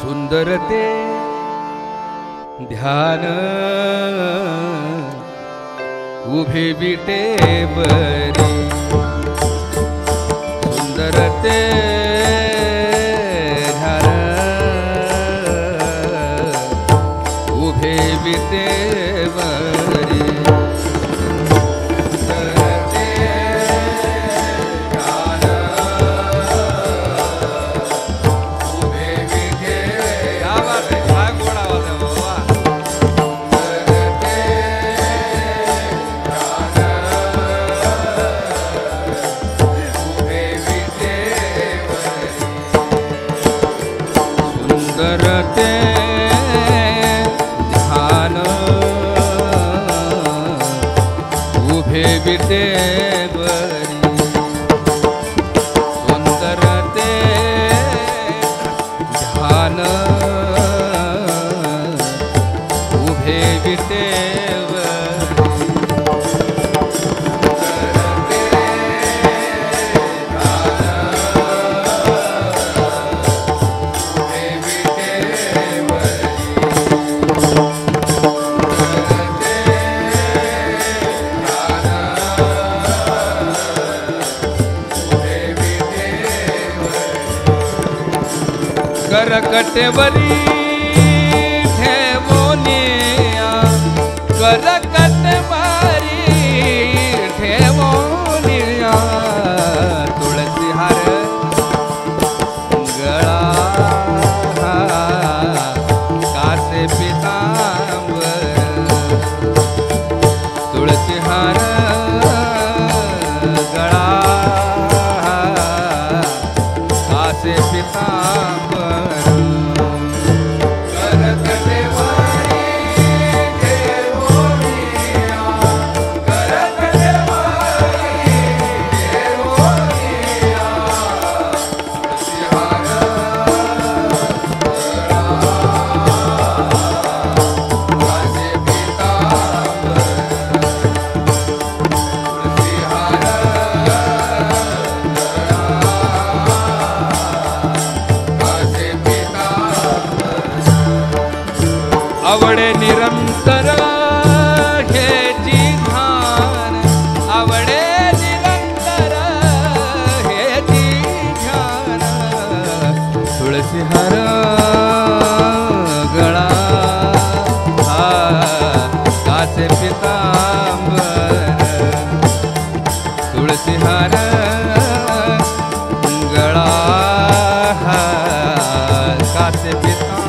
सुंदर ते ध्यान उभे विटेवरी सुंदर ते ध्यान उभे विटेवरी करते ध्यान उभे विटेवरी सुंदर ते ध्यान उभे विटेवरी करकटवरी ठेवोनिया करकटवरी ठेवोनिया तुळसी हार गळा कासे पितांबर तुळसी हार गळा कासे पितांबर आवडे निरंतर हेची ध्यान आवडे निरंतर हेची ध्यान तुळसी हार गळा कासे पितांबर तुळसी हार गळा कासे पितांबर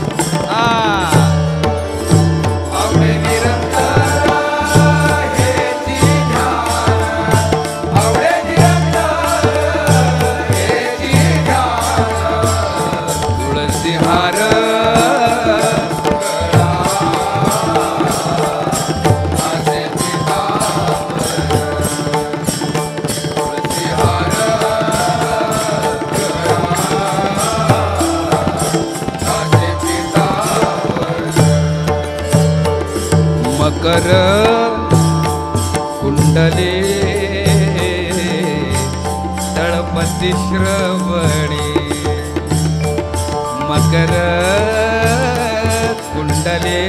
मकर कुंडले तळपती श्रवणी मकर कुंडले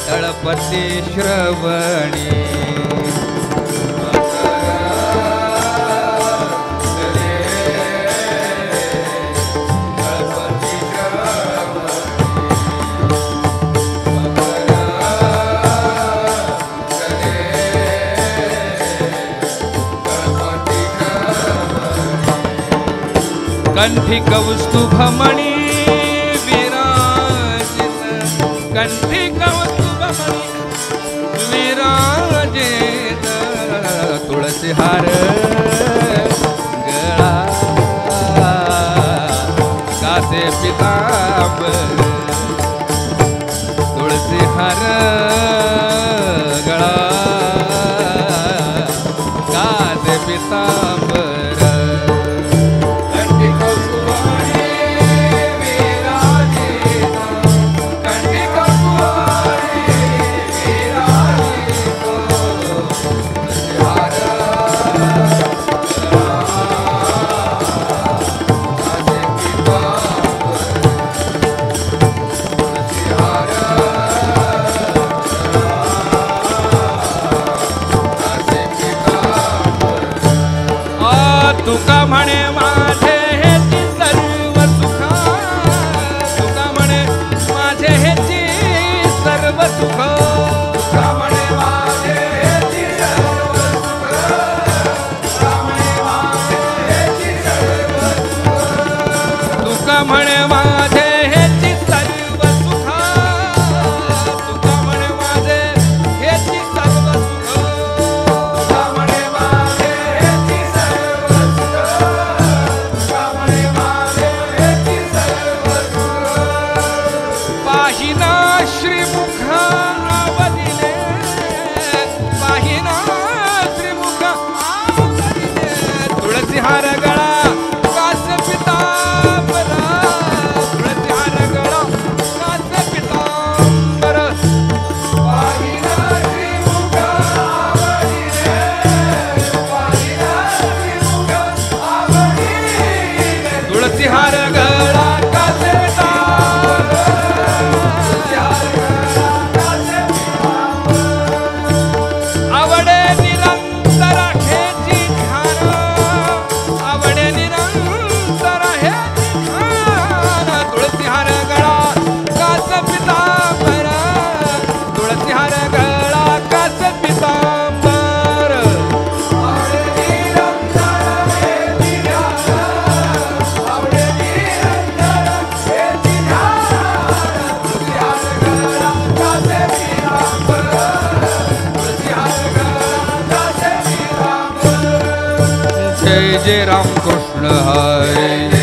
तळपती श्रवणी कंठी कौस्तुभमणि विराजित कंठी कौस्तुभमणि विराजित तुळसी हार गळा कासे पितांबर तुळसी हार गळा कासे पितांबर तुका म्हणे माझे हेची सर्व सुख तुका म्हणे माझे हेची सर्व सुख तुका म्हणे माझे हेची सर्व सुख तुका म्हणे माझे हेची सर्व सुख तुका म्हणे माझे हेची सर्व सुख तुका म्हणे माझे हेची सर्व सुख तुका म्हणे माझे हेची सर्व सुख पाहिना श्रीमुख आवदिले पाहिना श्रीमुख आवदिले तुळसी हार गळा कास पितांबरा तुळसी हार गळा कास पितांबर पाहिना श्रीमुख आवदिले पाहिना श्रीमुख आवदिले तुळसी हार गळा कास पितांबर आवडे निरंतर हेची ध्यान आवडे निरंतर हेची ध्यान तुळसी हार गळा कास पितांबर तुळसी हार गळा कास पितांबर आवडे निरंतर हेची ध्यान आवडे निरंतर हेची ध्यान तुळसी हार गळा कास पितांबर जय जय राम कृष्ण हरे